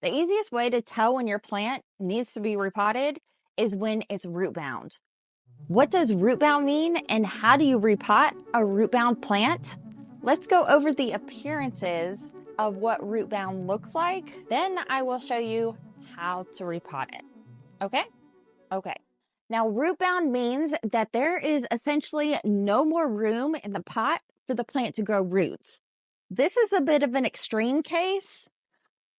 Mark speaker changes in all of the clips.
Speaker 1: The easiest way to tell when your plant needs to be repotted is when it's root bound. What does root bound mean and how do you repot a root bound plant? Let's go over the appearances of what root bound looks like. Then I will show you how to repot it. Okay? Okay. Now, root bound means that there is essentially no more room in the pot for the plant to grow roots. This is a bit of an extreme case,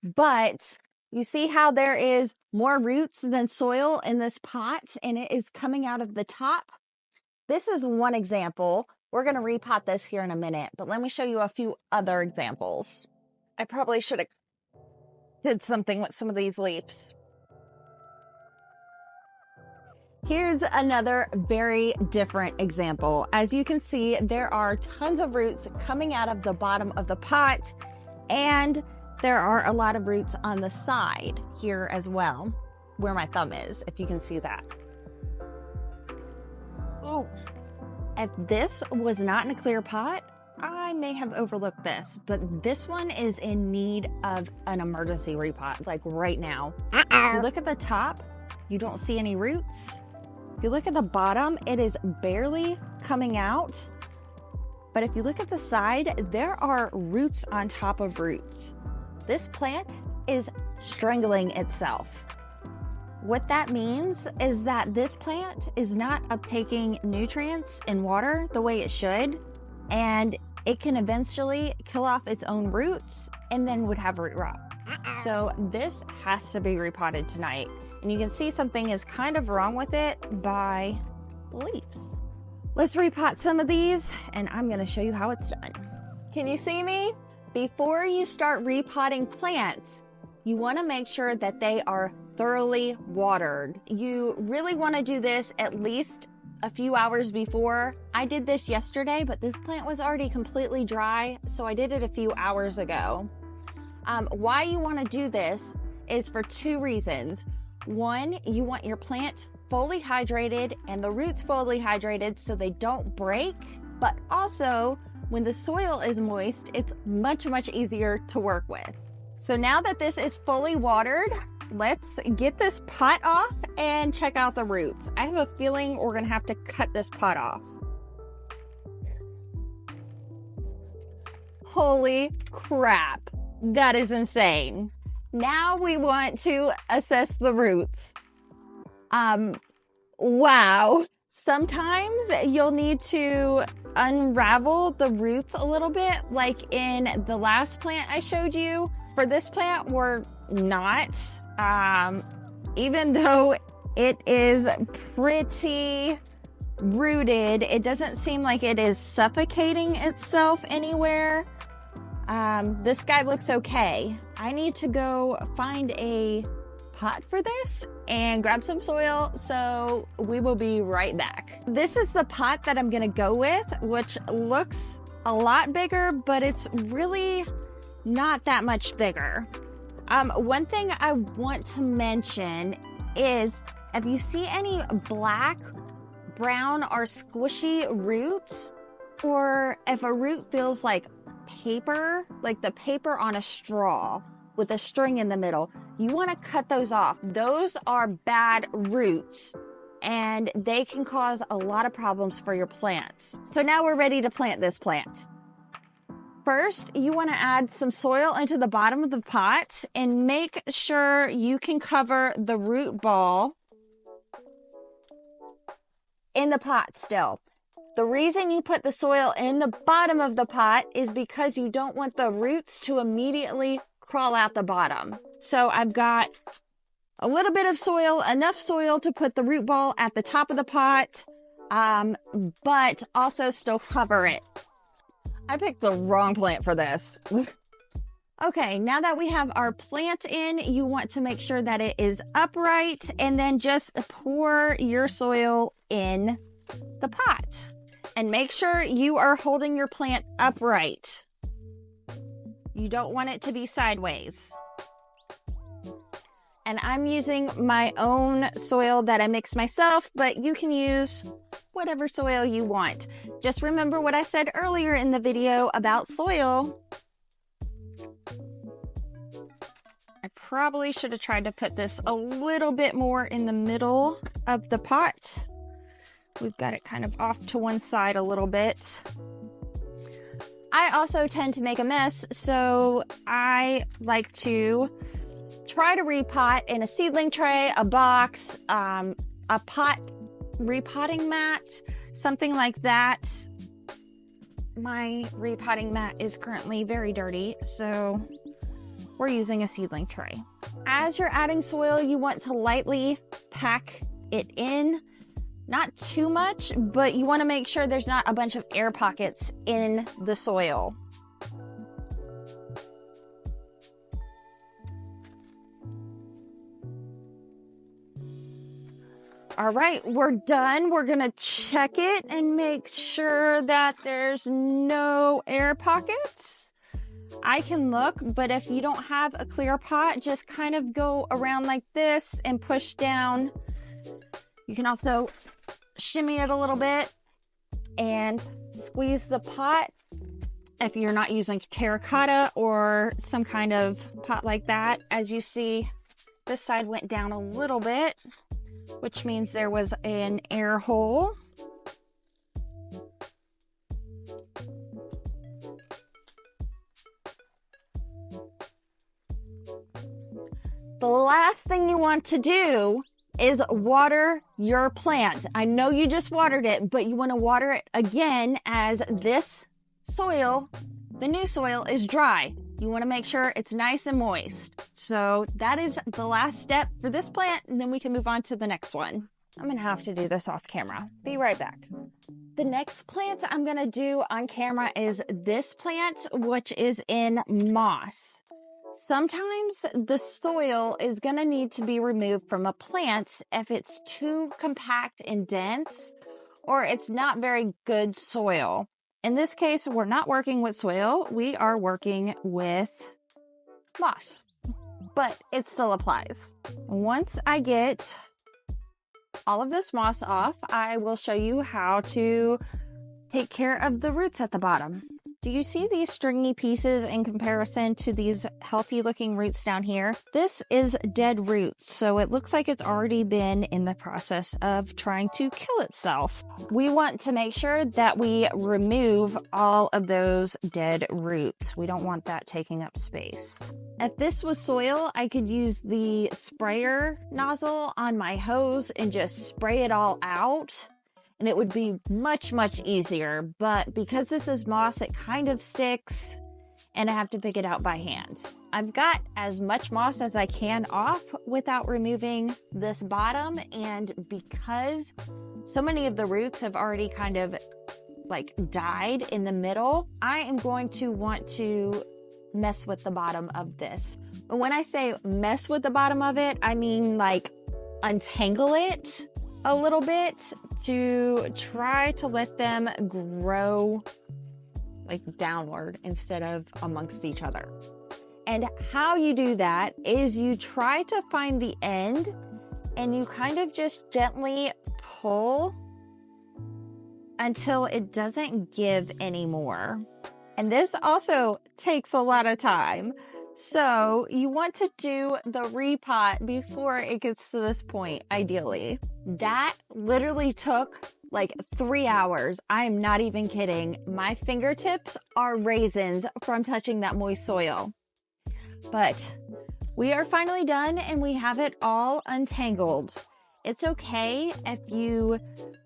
Speaker 1: but you see how there is more roots than soil in this pot and it is coming out of the top? This is one example. We're going to repot this here in a minute, but let me show you a few other examples. I probably should have did something with some of these leaves. Here's another very different example. As you can see, there are tons of roots coming out of the bottom of the pot, and there are a lot of roots on the side here as well, where my thumb is, if you can see that. Ooh. If this was not in a clear pot, I may have overlooked this, but this one is in need of an emergency repot, like right now. If you look at the top, you don't see any roots. If you look at the bottom, it is barely coming out. But if you look at the side, there are roots on top of roots. This plant is strangling itself. What that means is that this plant is not uptaking nutrients and water the way it should, and it can eventually kill off its own roots and then would have root rot. So this has to be repotted tonight. And you can see something is kind of wrong with it by the leaves. Let's repot some of these and I'm going to show you how it's done. Can you see me? Before you start repotting plants, you want to make sure that they are thoroughly watered. You really want to do this at least a few hours before. I did this yesterday, but this plant was already completely dry, so I did it a few hours ago. Why you want to do this is for two reasons. One, you want your plant fully hydrated and the roots fully hydrated so they don't break, but also when the soil is moist, it's much easier to work with. So now that this is fully watered, let's get this pot off and check out the roots. I have a feeling we're gonna have to cut this pot off. Holy crap, that is insane. Now we want to assess the roots. Wow. Sometimes you'll need to unravel the roots a little bit, like in the last plant I showed you. For this plant, we're not. Even though it is pretty rooted, it doesn't seem like it is suffocating itself anywhere. This guy looks okay. I need to go find a pot for this and grab some soil, so we will be right back. This is the pot that I'm gonna go with, which looks a lot bigger, but it's really not that much bigger. One thing I want to mention is if you see any black, brown, or squishy roots, or if a root feels like paper, like the paper on a straw with a string in the middle, you want to cut those off. Those are bad roots and they can cause a lot of problems for your plants. So now we're ready to plant this plant. First, you want to add some soil into the bottom of the pot and make sure you can cover the root ball in the pot still. The reason you put the soil in the bottom of the pot is because you don't want the roots to immediately crawl out the bottom. So I've got a little bit of soil, enough soil to put the root ball at the top of the pot, but also still cover it. I picked the wrong plant for this. Okay, now that we have our plant in, you want to make sure that it is upright and then just pour your soil in the pot. And make sure you are holding your plant upright. You don't want it to be sideways. And I'm using my own soil that I mix myself, but you can use whatever soil you want. Just remember what I said earlier in the video about soil. I probably should have tried to put this a little bit more in the middle of the pot. We've got it kind of off to one side a little bit. I also tend to make a mess, so I like to try to repot in a seedling tray, a box, a pot repotting mat, something like that. My repotting mat is currently very dirty, so we're using a seedling tray. As you're adding soil, you want to lightly pack it in. Not too much, but you want to make sure there's not a bunch of air pockets in the soil. All right, we're done. We're gonna check it and make sure that there's no air pockets. I can look, but if you don't have a clear pot, just kind of go around like this and push down. You can also shimmy it a little bit and squeeze the pot. If you're not using terracotta or some kind of pot like that, as you see, this side went down a little bit, which means there was an air hole. The last thing you want to do is water your plant. I know you just watered it, but you want to water it again as this soil, the new soil, is dry. You want to make sure it's nice and moist. So that is the last step for this plant, and then we can move on to the next one. I'm going to have to do this off camera. Be right back. The next plant I'm going to do on camera is this plant, which is in moss. Sometimes the soil is going to need to be removed from a plant if it's too compact and dense, or it's not very good soil. In this case, we're not working with soil. We are working with moss, but it still applies. Once I get all of this moss off, I will show you how to take care of the roots at the bottom. Do you see these stringy pieces in comparison to these healthy looking roots down here? This is dead roots, so it looks like it's already been in the process of trying to kill itself. We want to make sure that we remove all of those dead roots. We don't want that taking up space. If this was soil, I could use the sprayer nozzle on my hose and just spray it all out, and it would be much, much easier. But because this is moss, it kind of sticks, and I have to pick it out by hand. I've got as much moss as I can off without removing this bottom, and because so many of the roots have already kind of like died in the middle, I am going to want to mess with the bottom of this. When I say mess with the bottom of it, I mean like untangle it a little bit to try to let them grow like downward instead of amongst each other. And how you do that is you try to find the end and you kind of just gently pull until it doesn't give anymore. And this also takes a lot of time. So you want to do the repot before it gets to this point, ideally. That literally took like 3 hours. I'm not even kidding. My fingertips are raisins from touching that moist soil. But we are finally done and we have it all untangled. It's okay if you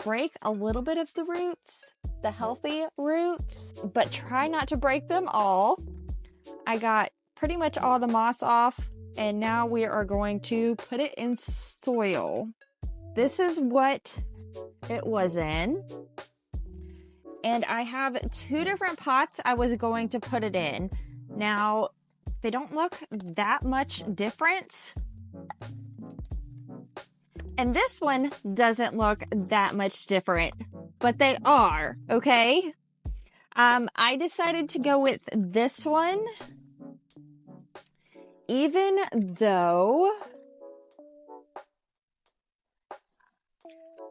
Speaker 1: break a little bit of the roots, the healthy roots, but try not to break them all. I got pretty much all the moss off, and now we are going to put it in soil. This is what it was in, and I have 2 different pots I was going to put it in. Now, they don't look that much different, and this one doesn't look that much different, but they are, okay? I decided to go with this one, even though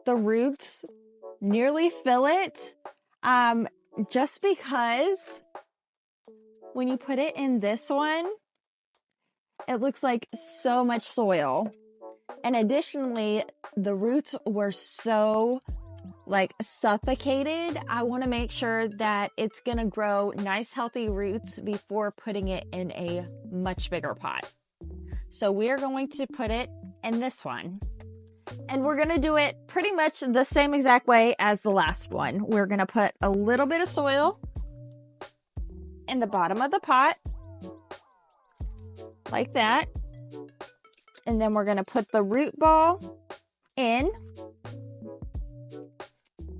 Speaker 1: the roots nearly fill it, just because when you put it in this one, It looks like so much soil. And additionally, the roots were so like suffocated. I want to make sure that it's going to grow nice, healthy roots before putting it in a much bigger pot. So we are going to put it in this one. And we're going to do it pretty much the same exact way as the last one. We're going to put a little bit of soil in the bottom of the pot, like that. And then we're going to put the root ball in,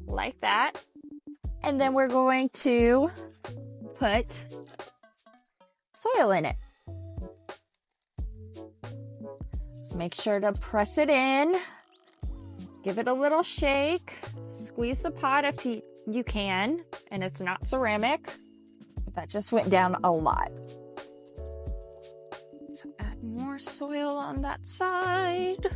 Speaker 1: like that. And then we're going to put soil in it. Make sure to press it in. Give it a little shake. Squeeze the pot if you can. And it's not ceramic. That just went down a lot. So add more soil on that side.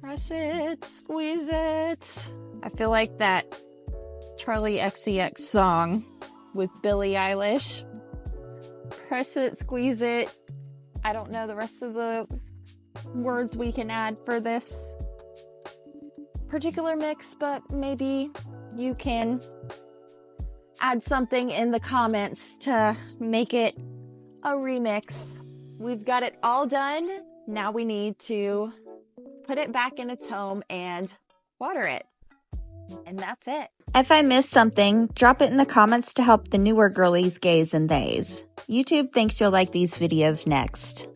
Speaker 1: Press it, squeeze it. I feel like that Charlie XCX song with Billie Eilish. Press it, squeeze it. I don't know the rest of the words we can add for this particular mix, but maybe you can add something in the comments to make it a remix. We've got it all done. Now we need to put it back in its home and water it. And that's it. If I missed something, drop it in the comments to help the newer girlies, gays, and theys. YouTube thinks you'll like these videos next.